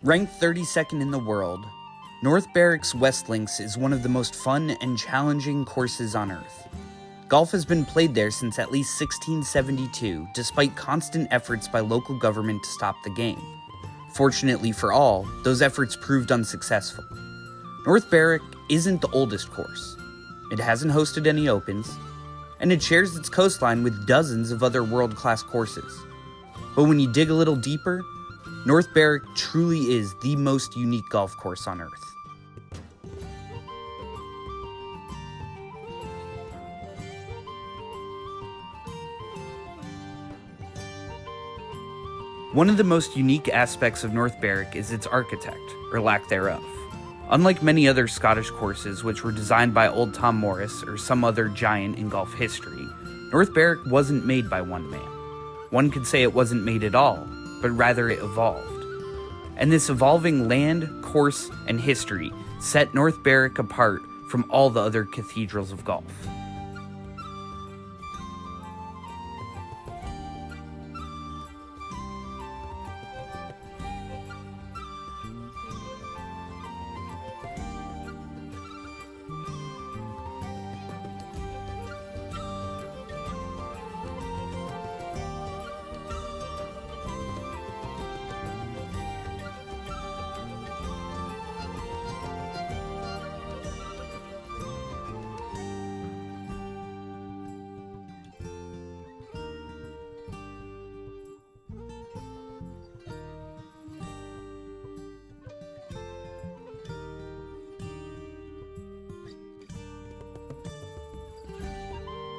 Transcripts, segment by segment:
Ranked 32nd in the world, North Berwick's Westlinks is one of the most fun and challenging courses on Earth. Golf has been played there since at least 1672, despite constant efforts by local government to stop the game. Fortunately for all, those efforts proved unsuccessful. North Berwick isn't the oldest course. It hasn't hosted any Opens, and it shares its coastline with dozens of other world-class courses. But when you dig a little deeper, North Berwick truly is the most unique golf course on Earth. One of the most unique aspects of North Berwick is its architect, or lack thereof. Unlike many other Scottish courses which were designed by old Tom Morris or some other giant in golf history, North Berwick wasn't made by one man. One could say it wasn't made at all, but rather it evolved. And this evolving land, course, and history set North Berwick apart from all the other cathedrals of golf.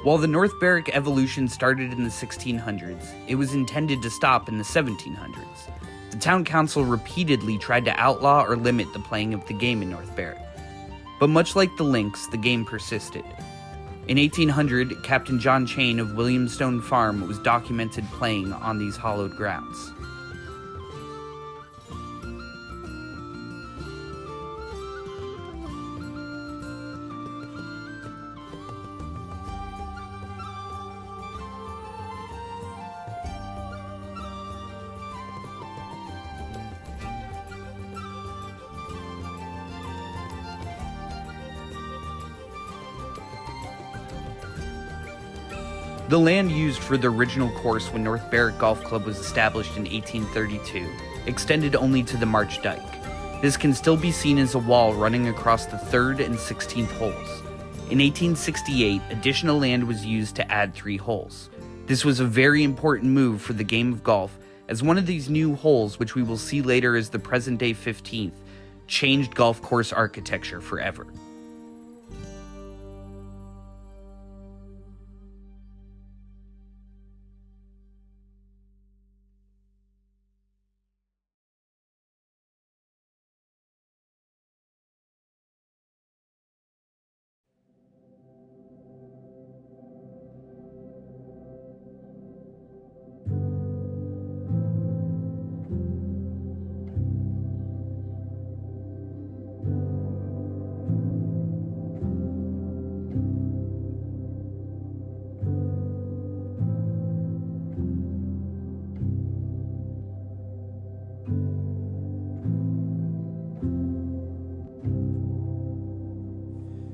While the North Berwick evolution started in the 1600s, it was intended to stop in the 1700s. The town council repeatedly tried to outlaw or limit the playing of the game in North Berwick. But much like the links, the game persisted. In 1800, Captain John Chain of Williamstone Farm was documented playing on these hallowed grounds. The land used for the original course when North Berwick Golf Club was established in 1832 extended only to the March Dyke. This can still be seen as a wall running across the 3rd and 16th holes. In 1868, additional land was used to add 3 holes. This was a very important move for the game of golf, as one of these new holes, which we will see later as the present-day 15th, changed golf course architecture forever.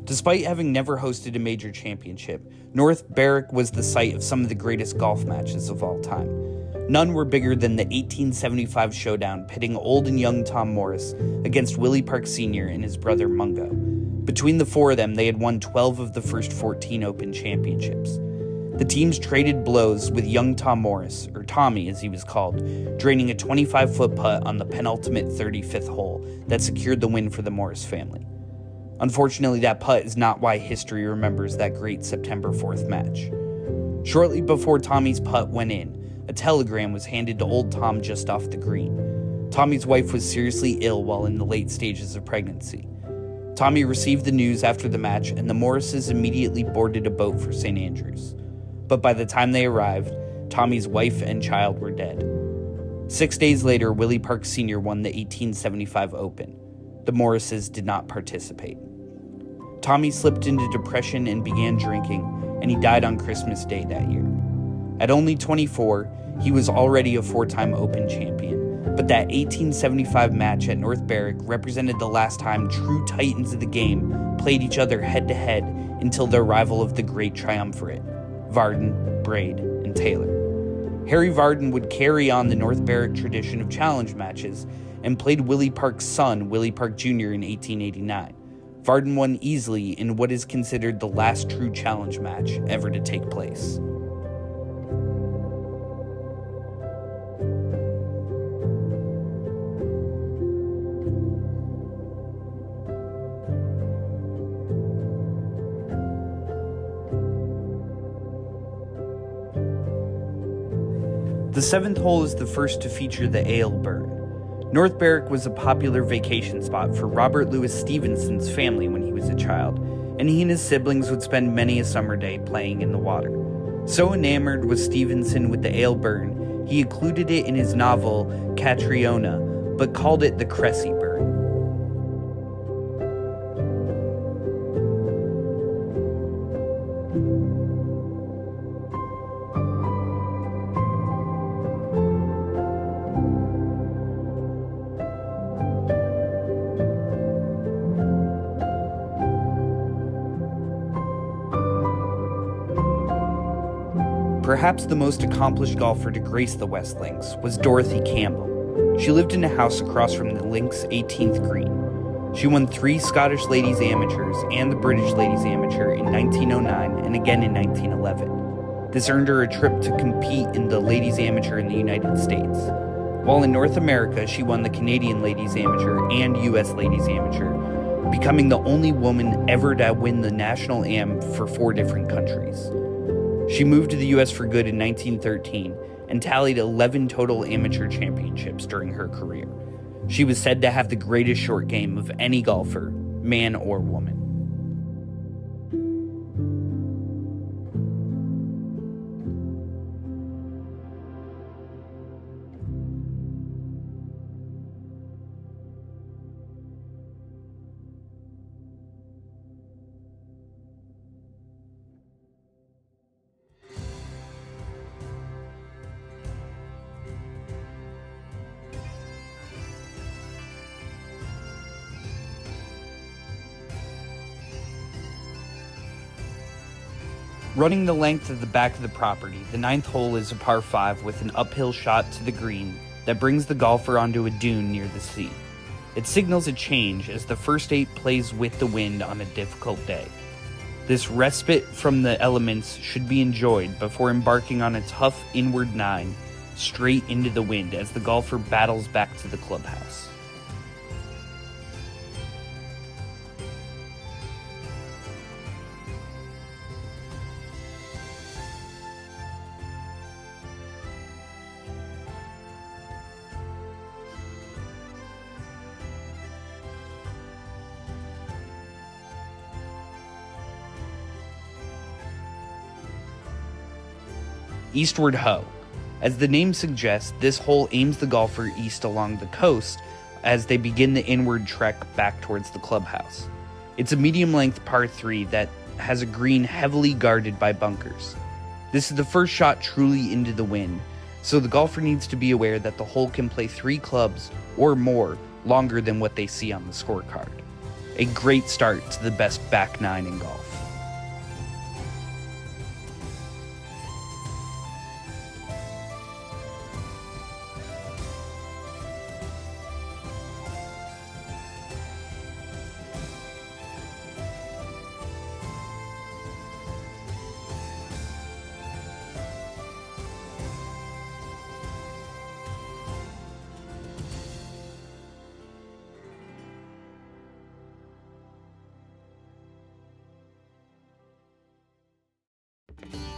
Despite having never hosted a major championship, North Berwick was the site of some of the greatest golf matches of all time. None were bigger than the 1875 showdown pitting old and young Tom Morris against Willie Park Sr. and his brother Mungo. Between the 4 of them, they had won 12 of the first 14 Open championships. The teams traded blows with young Tom Morris, or Tommy as he was called, draining a 25-foot putt on the penultimate 35th hole that secured the win for the Morris family. Unfortunately, that putt is not why history remembers that great September 4th match. Shortly before Tommy's putt went in, a telegram was handed to old Tom just off the green. Tommy's wife was seriously ill while in the late stages of pregnancy. Tommy received the news after the match, and the Morrises immediately boarded a boat for St. Andrews. But by the time they arrived, Tommy's wife and child were dead. 6 days later, Willie Park Sr. won the 1875 Open. The Morrises did not participate. Tommy slipped into depression and began drinking, and he died on Christmas Day that year. At only 24, he was already a 4-time Open champion, but that 1875 match at North Berwick represented the last time true titans of the game played each other head-to-head until the arrival of the great triumvirate, Varden, Braid, and Taylor. Harry Varden would carry on the North Berwick tradition of challenge matches and played Willie Park's son, Willie Park Jr., in 1889. Varden won easily in what is considered the last true challenge match ever to take place. The seventh hole is the first to feature the Ale Burn. North Berwick was a popular vacation spot for Robert Louis Stevenson's family when he was a child, and he and his siblings would spend many a summer day playing in the water. So enamored was Stevenson with the Ale Burn, he included it in his novel Catriona, but called it the Cressy Burn. Perhaps the most accomplished golfer to grace the West Links was Dorothy Campbell. She lived in a house across from the Links' 18th green. She won 3 Scottish Ladies Amateurs and the British Ladies Amateur in 1909 and again in 1911. This earned her a trip to compete in the Ladies Amateur in the United States. While in North America, she won the Canadian Ladies Amateur and US Ladies Amateur, becoming the only woman ever to win the National Am for 4 different countries. She moved to the U.S. for good in 1913 and tallied 11 total amateur championships during her career. She was said to have the greatest short game of any golfer, man or woman. Running the length of the back of the property, the 9th hole is a par 5 with an uphill shot to the green that brings the golfer onto a dune near the sea. It signals a change as the first 8 plays with the wind on a difficult day. This respite from the elements should be enjoyed before embarking on a tough inward 9 straight into the wind as the golfer battles back to the clubhouse. Eastward Ho. As the name suggests, this hole aims the golfer east along the coast as they begin the inward trek back towards the clubhouse. It's a medium-length par 3 that has a green heavily guarded by bunkers. This is the first shot truly into the wind, so the golfer needs to be aware that the hole can play 3 clubs or more longer than what they see on the scorecard. A great start to the best back 9 in golf.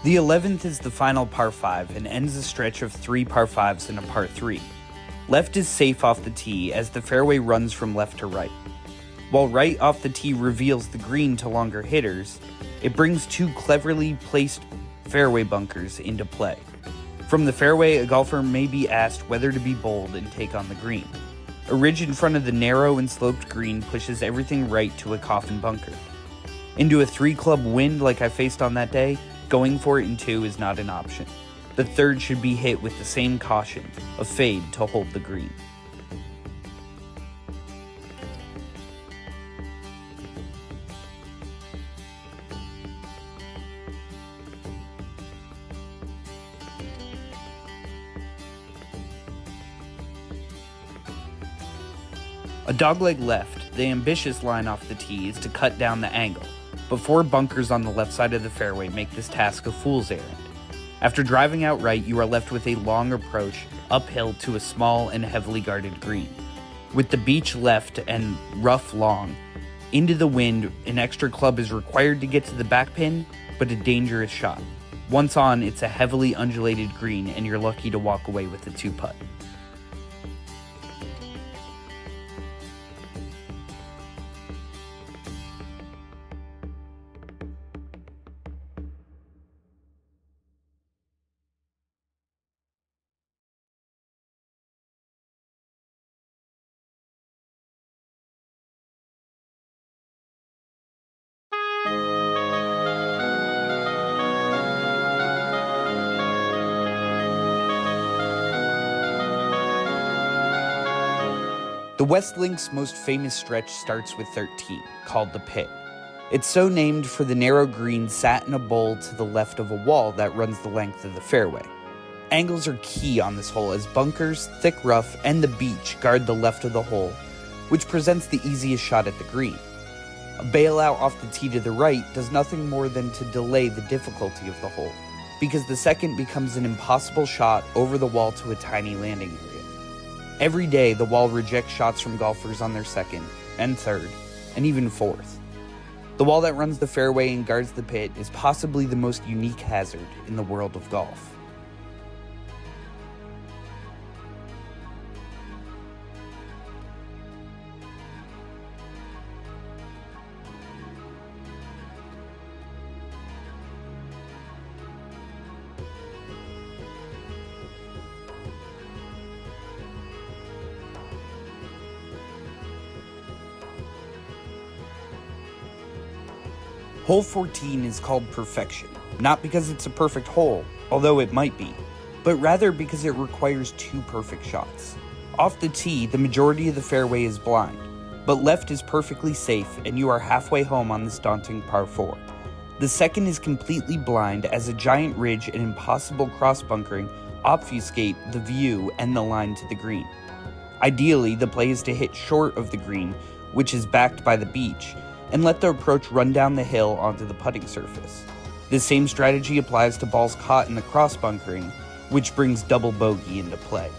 The 11th is the final par 5 and ends a stretch of 3 par 5s and a par 3. Left is safe off the tee as the fairway runs from left to right. While right off the tee reveals the green to longer hitters, it brings 2 cleverly placed fairway bunkers into play. From the fairway, a golfer may be asked whether to be bold and take on the green. A ridge in front of the narrow and sloped green pushes everything right to a coffin bunker. Into a 3-club wind like I faced on that day, going for it in 2 is not an option. The 3rd should be hit with the same caution, a fade to hold the green. A dogleg left, the ambitious line off the tee, is to cut down the angle, but 4 bunkers on the left side of the fairway make this task a fool's errand. After driving out right, you are left with a long approach uphill to a small and heavily guarded green. With the beach left and rough long, into the wind, an extra club is required to get to the back pin, but a dangerous shot. Once on, it's a heavily undulated green and you're lucky to walk away with a 2-putt. The Westlinks' most famous stretch starts with 13, called the Pit. It's so named for the narrow green sat in a bowl to the left of a wall that runs the length of the fairway. Angles are key on this hole as bunkers, thick rough, and the beach guard the left of the hole, which presents the easiest shot at the green. A bailout off the tee to the right does nothing more than to delay the difficulty of the hole, because the second becomes an impossible shot over the wall to a tiny landing area. Every day, the wall rejects shots from golfers on their second, and third, and even fourth. The wall that runs the fairway and guards the pit is possibly the most unique hazard in the world of golf. Hole 14 is called perfection, not because it's a perfect hole, although it might be, but rather because it requires 2 perfect shots. Off the tee, the majority of the fairway is blind, but left is perfectly safe and you are halfway home on this daunting par 4. The second is completely blind as a giant ridge and impossible cross-bunkering obfuscate the view and the line to the green. Ideally, the play is to hit short of the green, which is backed by the beach, and let the approach run down the hill onto the putting surface. This same strategy applies to balls caught in the cross bunkering, which brings double bogey into play.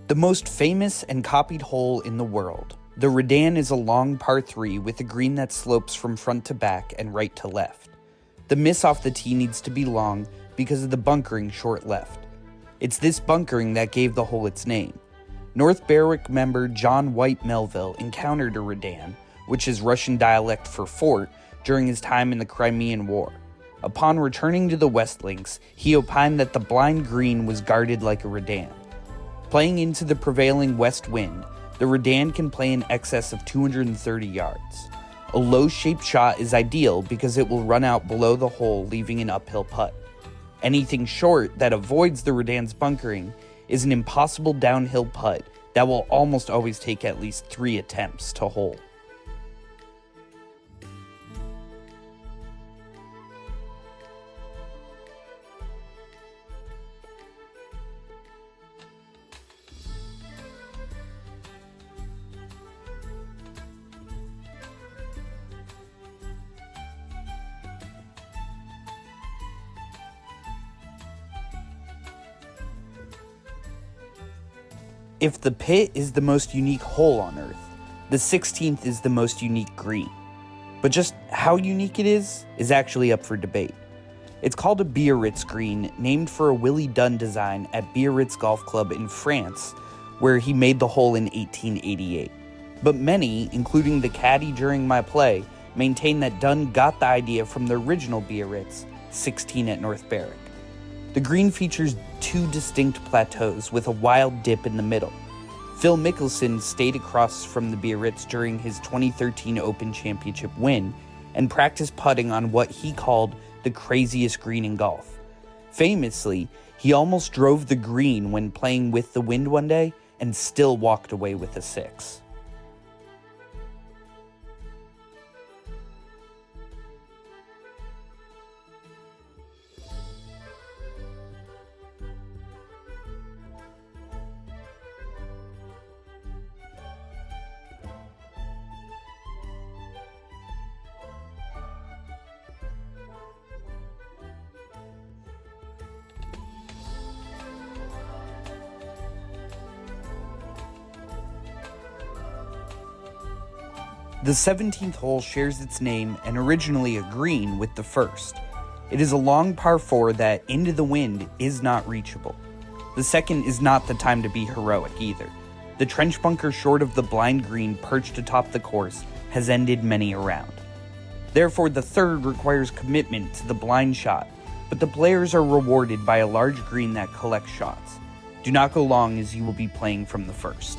The most famous and copied hole in the world, the Redan, is a long par 3 with a green that slopes from front to back and right to left. The miss off the tee needs to be long because of the bunkering short left. It's this bunkering that gave the hole its name. North Berwick member John White Melville encountered a Redan, which is Russian dialect for fort, during his time in the Crimean War. Upon returning to the Westlinks, he opined that the blind green was guarded like a Redan. Playing into the prevailing west wind, the Redan can play in excess of 230 yards. A low-shaped shot is ideal because it will run out below the hole, leaving an uphill putt. Anything short that avoids the Redan's bunkering is an impossible downhill putt that will almost always take at least 3 attempts to hole. If the pit is the most unique hole on Earth, the 16th is the most unique green. But just how unique it is actually up for debate. It's called a Biarritz green, named for a Willie Dunn design at Biarritz Golf Club in France, where he made the hole in 1888. But many, including the caddy during my play, maintain that Dunn got the idea from the original Biarritz, 16 at North Berwick. The green features two distinct plateaus with a wild dip in the middle. Phil Mickelson stayed across from the Biarritz during his 2013 Open Championship win and practiced putting on what he called the craziest green in golf. Famously, he almost drove the green when playing with the wind one day and still walked away with a 6. The 17th hole shares its name and originally a green with the first. It is a long par 4 that, into the wind, is not reachable. The second is not the time to be heroic either. The trench bunker short of the blind green perched atop the course has ended many a round. Therefore, the third requires commitment to the blind shot, but the players are rewarded by a large green that collects shots. Do not go long as you will be playing from the first.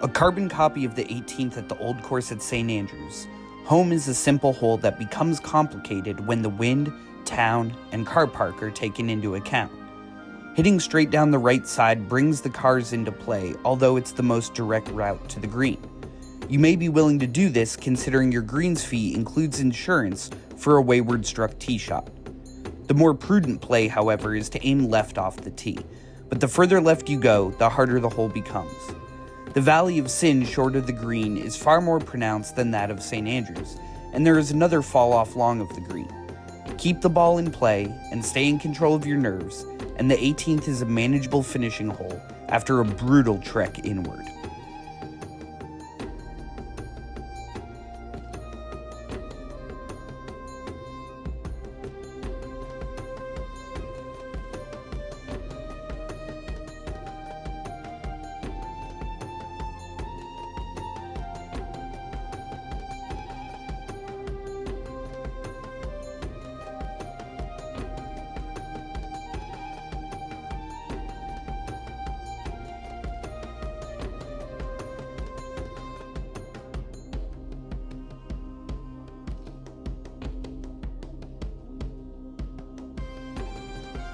A carbon copy of the 18th at the Old Course at St. Andrews, home is a simple hole that becomes complicated when the wind, town, and car park are taken into account. Hitting straight down the right side brings the cars into play, although it's the most direct route to the green. You may be willing to do this considering your greens fee includes insurance for a wayward struck tee shot. The more prudent play, however, is to aim left off the tee, but the further left you go, the harder the hole becomes. The Valley of Sin short of the green is far more pronounced than that of St. Andrews, and there is another fall off long of the green. Keep the ball in play and stay in control of your nerves, and the 18th is a manageable finishing hole after a brutal trek inward.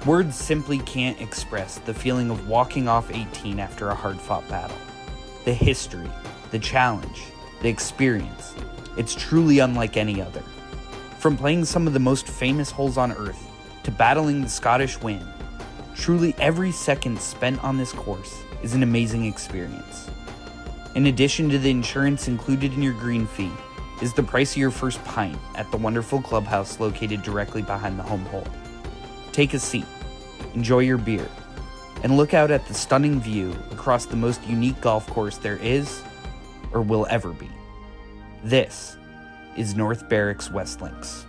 Words simply can't express the feeling of walking off 18 after a hard-fought battle. The history, the challenge, the experience, it's truly unlike any other. From playing some of the most famous holes on earth to battling the Scottish wind, truly every second spent on this course is an amazing experience. In addition to the insurance included in your green fee, is the price of your first pint at the wonderful clubhouse located directly behind the home hole. Take a seat, enjoy your beer, and look out at the stunning view across the most unique golf course there is or will ever be. This is North Berwick's Westlinks.